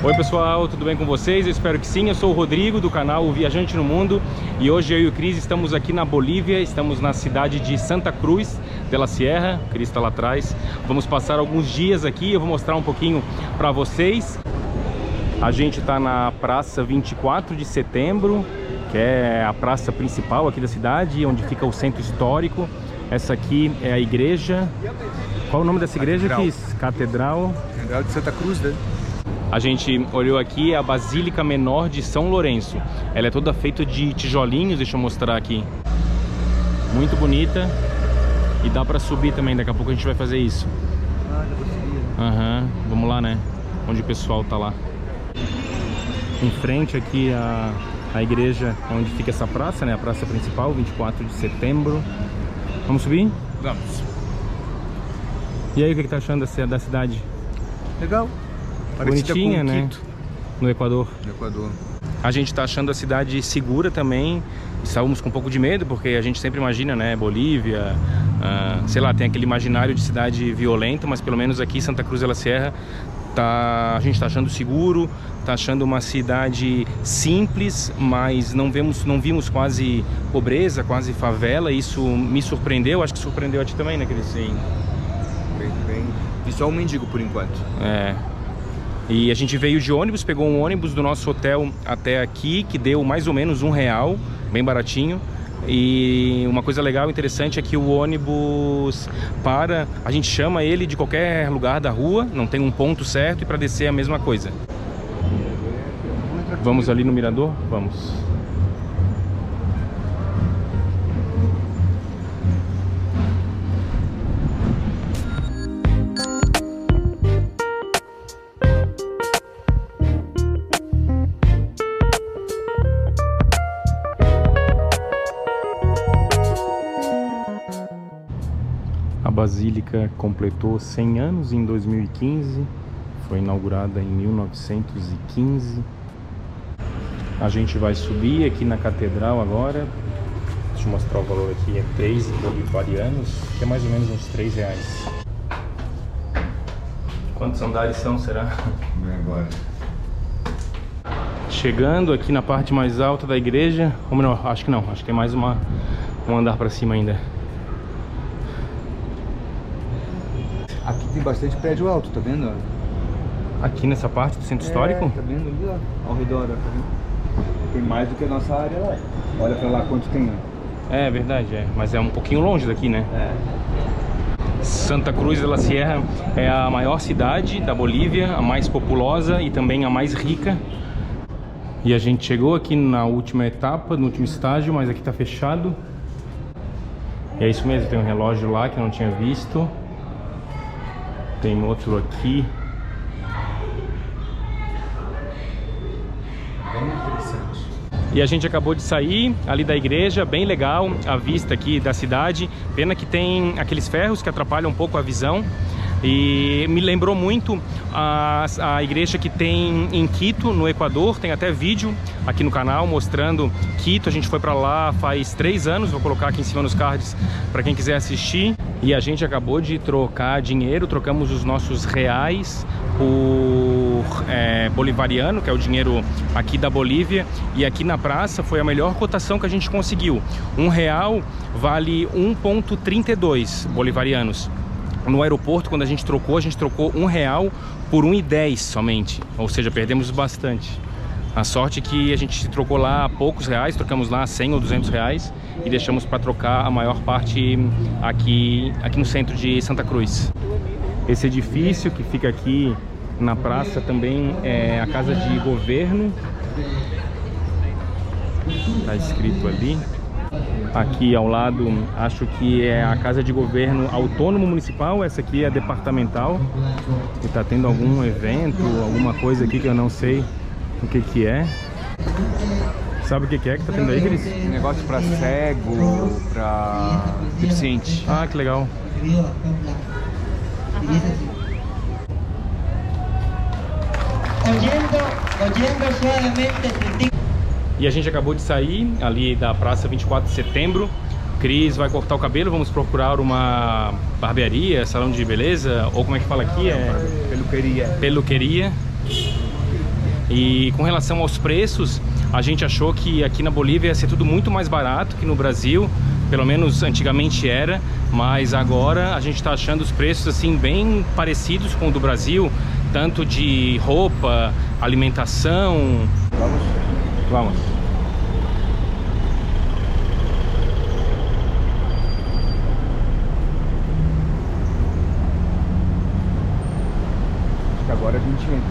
Oi pessoal, tudo bem com vocês? Eu espero que sim. Eu sou o Rodrigo do canal O Viajante no Mundo e hoje eu e o Cris estamos aqui na Bolívia, estamos na cidade de Santa Cruz de la Sierra. O Cris está lá atrás. Vamos passar alguns dias aqui, eu vou mostrar um pouquinho para vocês. A gente está na Praça 24 de Setembro, que é a praça principal aqui da cidade, onde fica o centro histórico. Essa aqui é a igreja. Qual o nome dessa igreja, Cris? Catedral de Santa Cruz, né? A gente olhou aqui a Basílica Menor de São Lourenço. Ela é toda feita de tijolinhos, deixa eu mostrar aqui. Muito bonita. E dá pra subir também, daqui a pouco a gente vai fazer isso. Ah, dá pra subir. Aham, vamos lá, né? Onde o pessoal tá lá. Em frente aqui a igreja onde fica essa praça, né? A praça principal, 24 de setembro. Vamos subir? Vamos. E aí, o que tá achando da cidade? Legal. Bonitinha, né? No Equador. No Equador. A gente tá achando a cidade segura também. Estávamos com um pouco de medo, porque a gente sempre imagina, né? Bolívia, sei lá, tem aquele imaginário de cidade violenta, mas pelo menos aqui Santa Cruz de la Sierra a gente tá achando seguro, tá achando uma cidade simples, mas não vimos quase pobreza, quase favela. Isso me surpreendeu, acho que surpreendeu a ti também, né, Cris? Sim. Bem. E só um mendigo por enquanto. É. E a gente veio de ônibus, pegou um ônibus do nosso hotel até aqui, que deu mais ou menos R$1, bem baratinho. E uma coisa legal, interessante, é que o ônibus a gente chama ele de qualquer lugar da rua, não tem um ponto certo, e para descer é a mesma coisa. Vamos ali no mirador? Vamos. A Basílica completou 100 anos em 2015, foi inaugurada em 1915. A gente vai subir aqui na Catedral agora. Deixa eu mostrar o valor aqui, é 3 bolivarianos, que é mais ou menos uns R$3. Quantos andares são, será? Agora. Chegando aqui na parte mais alta da igreja, ou melhor, acho que não, acho que tem mais um andar para cima ainda. Aqui tem bastante prédio alto, tá vendo? Aqui nessa parte do centro histórico? Tá vendo ali, ó, ao redor, ó, tá vendo? Tem mais do que a nossa área lá. Olha pra lá quanto tem, ó. É verdade, mas é um pouquinho longe daqui, né? Santa Cruz de la Sierra é a maior cidade da Bolívia, a mais populosa e também a mais rica. E a gente chegou aqui na última etapa, no último estágio, mas aqui tá fechado. E é isso mesmo, tem um relógio lá que eu não tinha visto. Tem outro aqui. Bem interessante. E a gente acabou de sair ali da igreja, bem legal a vista aqui da cidade. Pena que tem aqueles ferros que atrapalham um pouco a visão. E me lembrou muito a igreja que tem em Quito, no Equador. Tem até vídeo aqui no canal mostrando Quito. A gente foi para lá faz 3 anos, vou colocar aqui em cima nos cards para quem quiser assistir. E a gente acabou de trocar dinheiro, trocamos os nossos reais por bolivariano, que é o dinheiro aqui da Bolívia. E aqui na praça foi a melhor cotação que a gente conseguiu. R$1 vale 1,32 bolivarianos. No aeroporto, quando a gente trocou R$1 por 1,10 somente. Ou seja, perdemos bastante. A sorte é que a gente trocou lá poucos reais, trocamos lá 100 ou 200 reais e deixamos para trocar a maior parte aqui no centro de Santa Cruz. Esse edifício que fica aqui na praça também é a Casa de Governo. Está escrito ali. Aqui ao lado, acho que é a Casa de Governo Autônomo Municipal. Essa aqui é departamental. E tá tendo algum evento, alguma coisa aqui que eu não sei o que é. Sabe o que é que tá tendo aí, Cris? Negócio pra cego, pra deficiente. Ah, que legal. Oyendo suavemente. E a gente acabou de sair ali da Praça 24 de Setembro. Cris vai cortar o cabelo, vamos procurar uma barbearia, salão de beleza, ou como é que fala aqui? Peluqueria. Peluqueria. E com relação aos preços, a gente achou que aqui na Bolívia ia ser tudo muito mais barato que no Brasil. Pelo menos antigamente era, mas agora a gente está achando os preços assim bem parecidos com o do Brasil, tanto de roupa, alimentação. Vamos. Acho que agora é 20 euros.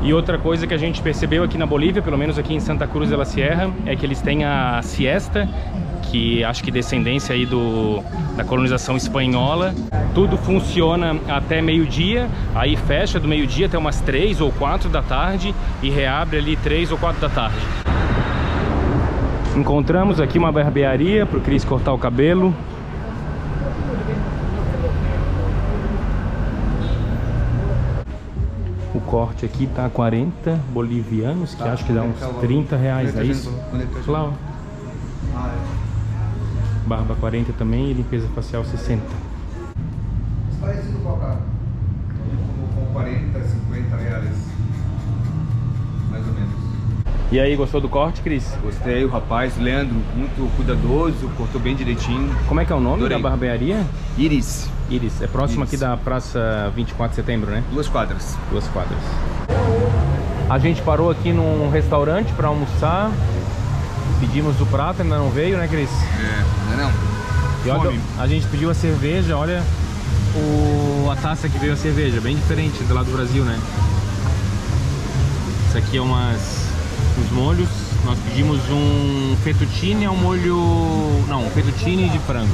E outra coisa que a gente percebeu aqui na Bolívia, pelo menos aqui em Santa Cruz de la Sierra, é que eles têm a siesta, que acho que descendência aí da colonização espanhola. Tudo funciona até meio-dia, aí fecha do meio-dia até umas 3 ou 4 da tarde e reabre ali 3 ou 4 da tarde. Encontramos aqui uma barbearia para o Cris cortar o cabelo. O corte aqui tá 40 bolivianos, que acho que dá uns 30 reais, é isso? Lá, ó. Barba 40 também e limpeza facial 60. Parecido com a cara. Com 40, 50 reais. Mais ou menos. E aí, gostou do corte, Cris? Gostei, o rapaz, Leandro, muito cuidadoso, cortou bem direitinho. Como é que é o nome Adorei. da barbearia? Iris. Iris, é próximo Iris. aqui da Praça 24 de Setembro, né? 2 quadras. 2 quadras. A gente parou aqui num restaurante para almoçar. Pedimos o prato, ainda não veio, né, Cris? Não. E olha, Fome. a gente pediu a cerveja, olha a taça que veio a cerveja, bem diferente do lado do Brasil, né? Isso aqui é uns molhos. Nós pedimos um fettuccine ao molho... Não, um fettuccine de frango.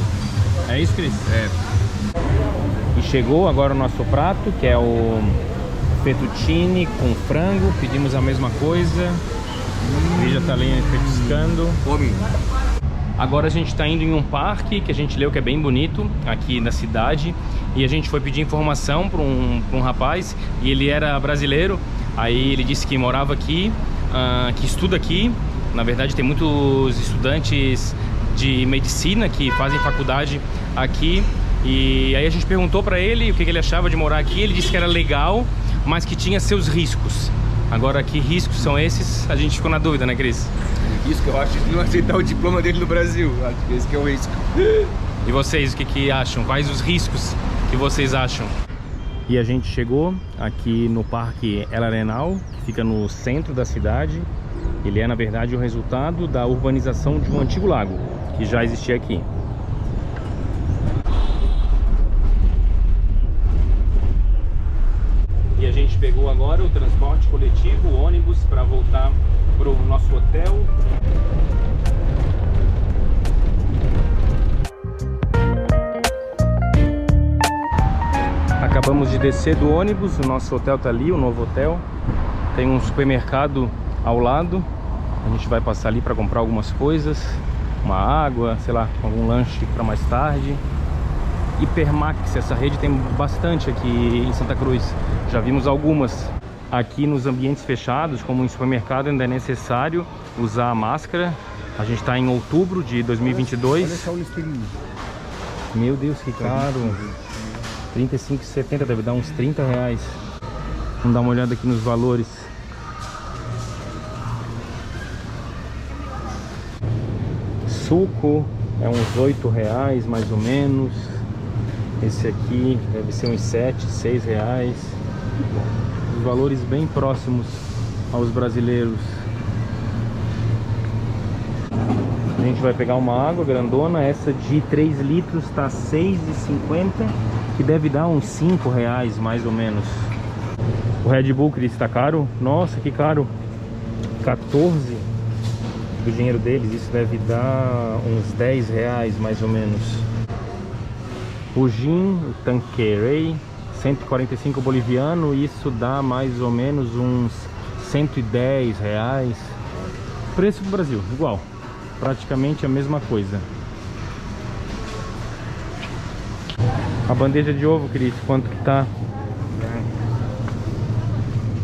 É isso, Cris? É. E chegou agora o nosso prato, que é o fettuccine com frango. Pedimos a mesma coisa. Ele já tá ali petiscando. Fome. Agora a gente está indo em um parque que a gente leu que é bem bonito aqui na cidade. E a gente foi pedir informação para um rapaz, e ele era brasileiro. Aí ele disse que morava aqui, que estuda aqui. Na verdade tem muitos estudantes de medicina que fazem faculdade aqui. E aí a gente perguntou para ele o que ele achava de morar aqui. Ele disse que era legal, mas que tinha seus riscos. Agora, que riscos são esses? A gente ficou na dúvida, né, Cris? Isso que eu acho de não aceitar o diploma dele no Brasil. Acho que esse que é o risco. E vocês, o que acham? Quais os riscos que vocês acham? E a gente chegou aqui no Parque El Arenal, que fica no centro da cidade. Ele é, na verdade, o resultado da urbanização de um antigo lago, que já existia aqui. E a gente pegou agora o transporte coletivo, o ônibus, para voltar para o nosso hotel. Acabamos de descer do ônibus, o nosso hotel tá ali, o novo hotel. Tem um supermercado ao lado. A gente vai passar ali para comprar algumas coisas, uma água, sei lá, algum lanche para mais tarde. Hipermax, essa rede tem bastante aqui em Santa Cruz. Já vimos algumas. Aqui nos ambientes fechados, como em supermercado, ainda é necessário usar a máscara. A gente está em outubro de 2022. Olha só o listeirinho. Meu Deus, que caro. 35,70, deve dar uns 30 reais. Vamos dar uma olhada aqui nos valores. Suco é uns 8 reais mais ou menos. Esse aqui deve ser uns 7, 6 reais. Os valores bem próximos aos brasileiros. A gente vai pegar uma água grandona. Essa de 3 litros está R$ 6,50, que deve dar uns 5 reais mais ou menos. O Red Bull, Cris, está caro? Nossa, que caro! 14 do dinheiro deles, isso deve dar uns 10 reais mais ou menos. O gin, o Tanqueray, 145 boliviano, isso dá mais ou menos uns 110 reais. Preço do Brasil, igual, praticamente a mesma coisa. A bandeja de ovo, Cris, quanto que tá?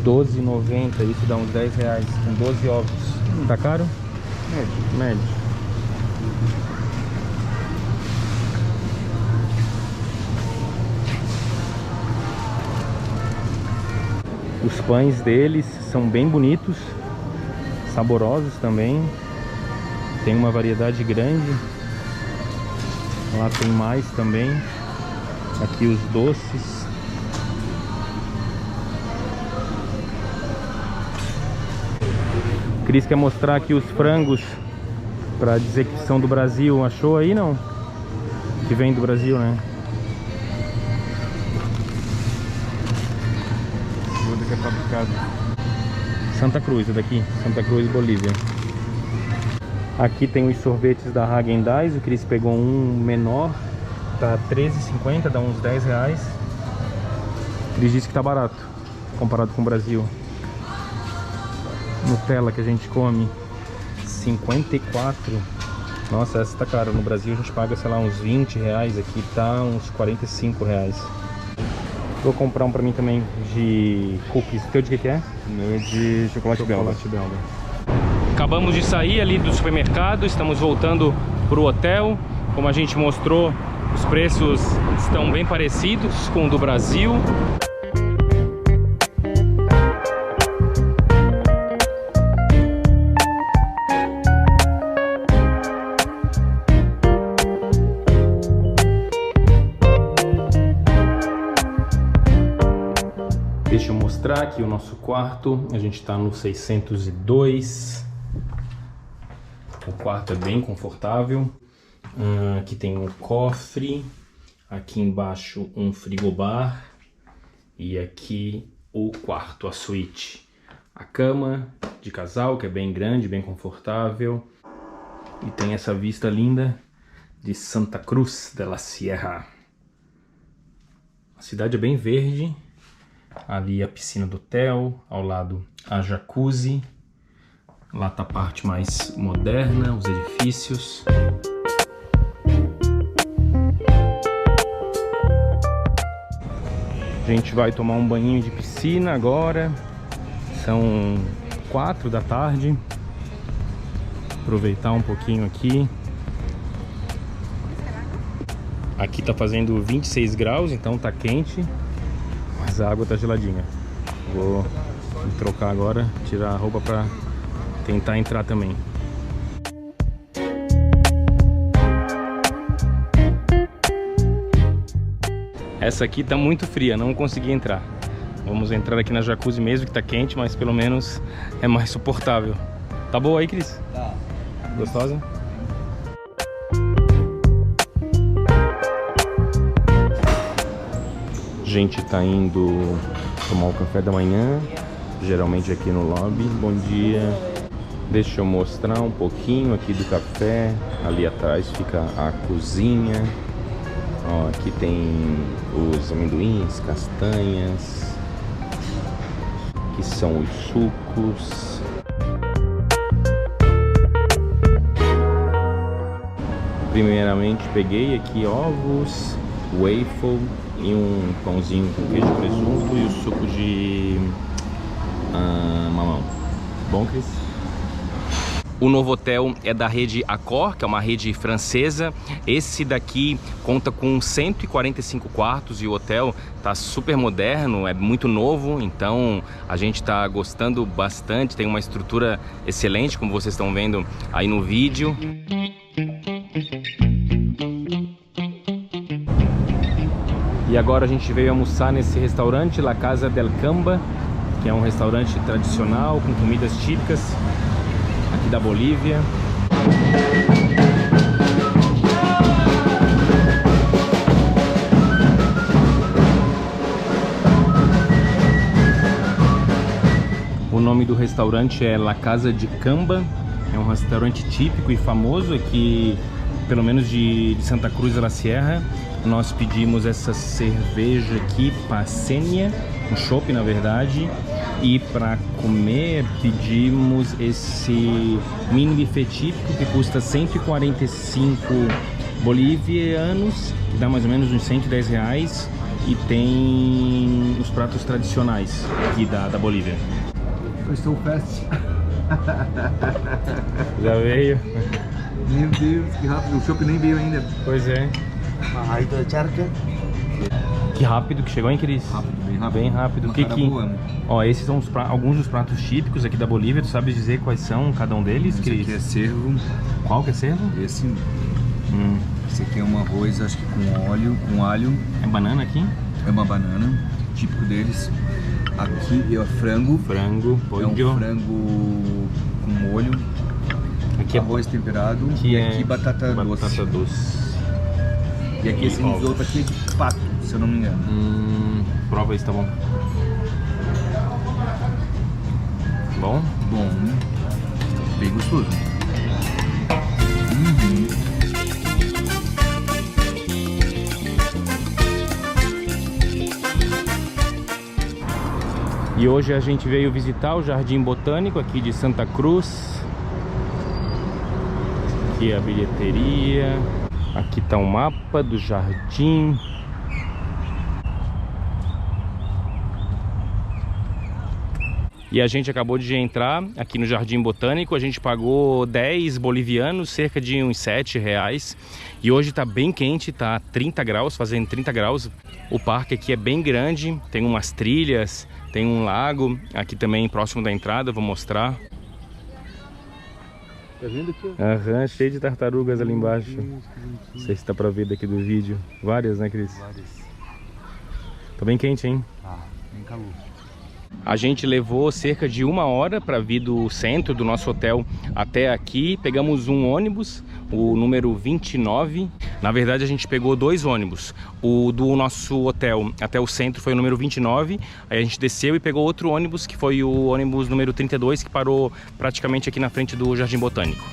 R$12,90, isso dá uns 10 reais, com 12 ovos. Tá caro? Médio. Médio. Os pães deles são bem bonitos, saborosos também. Tem uma variedade grande. Lá tem mais também. Aqui os doces. Cris quer mostrar aqui os frangos para dizer que são do Brasil. Achou aí, não? Que vem do Brasil, né? Tudo que é fabricado. Santa Cruz, é daqui. Santa Cruz, Bolívia. Aqui tem os sorvetes da Häagen-Dazs. O Cris pegou um menor. Tá R$13,50, dá uns R$10. O Cris disse que tá barato comparado com o Brasil. Nutella que a gente come, 54. Nossa, essa tá cara. No Brasil a gente paga, sei lá, uns R$20. Aqui tá uns R$45. Vou comprar um pra mim também de cookies. O teu de que é? O meu é de chocolate belga. Acabamos de sair ali do supermercado, estamos voltando pro hotel. Como a gente mostrou, os preços estão bem parecidos com o do Brasil. Deixa eu mostrar aqui o nosso quarto. A gente está no 602. O quarto é bem confortável. Aqui tem um cofre. Aqui embaixo um frigobar. E aqui o quarto, a suíte. A cama de casal, que é bem grande, bem confortável. E tem essa vista linda de Santa Cruz de la Sierra. A cidade é bem verde. Ali a piscina do hotel, ao lado a jacuzzi. Lá tá a parte mais moderna, os edifícios. A gente vai tomar um banhinho de piscina agora. São 4 da tarde. Aproveitar um pouquinho aqui. Aqui tá fazendo 26 graus, então tá quente. Mas a água tá geladinha. Vou me trocar agora, tirar a roupa pra tentar entrar também. Essa aqui tá muito fria, não consegui entrar. Vamos entrar aqui na jacuzzi mesmo, que tá quente, mas pelo menos é mais suportável. Tá boa aí, Cris? Tá. Gostosa? A gente tá indo tomar o café da manhã, geralmente aqui no lobby. Bom dia. Deixa eu mostrar um pouquinho aqui do café. Ali atrás fica a cozinha. Ó, aqui tem os amendoins, castanhas. Aqui são os sucos. Primeiramente peguei aqui ovos, waffle e um pãozinho com queijo e presunto e o suco de mamão. Bom, Cris? O novo hotel é da rede Accor, que é uma rede francesa. Esse daqui conta com 145 quartos e o hotel tá super moderno, é muito novo, então a gente tá gostando bastante, tem uma estrutura excelente, como vocês estão vendo aí no vídeo. E agora a gente veio almoçar nesse restaurante, La Casa del Camba, que é um restaurante tradicional com comidas típicas aqui da Bolívia. O nome do restaurante é La Casa de Camba, é um restaurante típico e famoso aqui, pelo menos de Santa Cruz de la Sierra. Nós pedimos essa cerveja aqui, Paceña, um chopp na verdade. E para comer pedimos esse mini buffet típico que custa 145 bolivianos, que dá mais ou menos uns R$110. E tem os pratos tradicionais aqui da Bolívia. Eu estou fast. Já veio? Meu Deus, que rápido. O chopp nem veio ainda. Pois é. Bajadito de charca. Que rápido que chegou, hein, Cris? Rápido, bem rápido. Bem rápido. Uma Que cara que... boa, né? Ó, esses são alguns dos pratos típicos aqui da Bolívia. Tu sabes dizer quais são cada um deles, Esse Cris? aqui é cervo. Qual que é cervo? Esse aqui é um arroz, acho que com óleo, com alho. É banana aqui? É uma banana, típico deles. Aqui é frango. Frango, É um frango com molho. Aqui é arroz temperado. Aqui e é aqui batata doce. E aqui esse risoto aqui é de pato, se eu não me engano. Prova isso, tá bom? Bom? Bom, bem gostoso. E hoje a gente veio visitar o Jardim Botânico aqui de Santa Cruz. Aqui é a bilheteria. Aqui tá o mapa do jardim. E a gente acabou de entrar aqui no Jardim Botânico. A gente pagou 10 bolivianos, cerca de uns R$7. E hoje tá bem quente, tá 30 graus, fazendo 30 graus. O parque aqui é bem grande, tem umas trilhas, tem um lago aqui também próximo da entrada, vou mostrar. Tá vendo aqui? Aham, cheio de tartarugas ali embaixo. Não sei se dá pra ver daqui do vídeo. Várias, né, Cris? Várias. Tá bem quente, hein? Ah, bem calor. A gente levou cerca de 1 hora para vir do centro do nosso hotel até aqui. Pegamos um ônibus, o número 29. Na verdade a gente pegou 2 ônibus. O do nosso hotel até o centro foi o número 29. Aí a gente desceu e pegou outro ônibus, que foi o ônibus número 32, que parou praticamente aqui na frente do Jardim Botânico.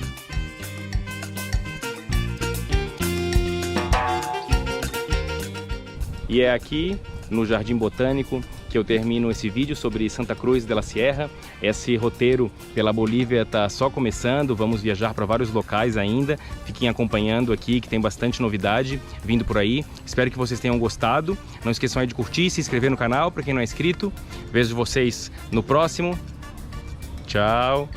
E é aqui no Jardim Botânico que eu termino esse vídeo sobre Santa Cruz de la Sierra. Esse roteiro pela Bolívia está só começando, vamos viajar para vários locais ainda. Fiquem acompanhando aqui que tem bastante novidade vindo por aí. Espero que vocês tenham gostado. Não esqueçam aí de curtir, se inscrever no canal para quem não é inscrito. Vejo vocês no próximo. Tchau!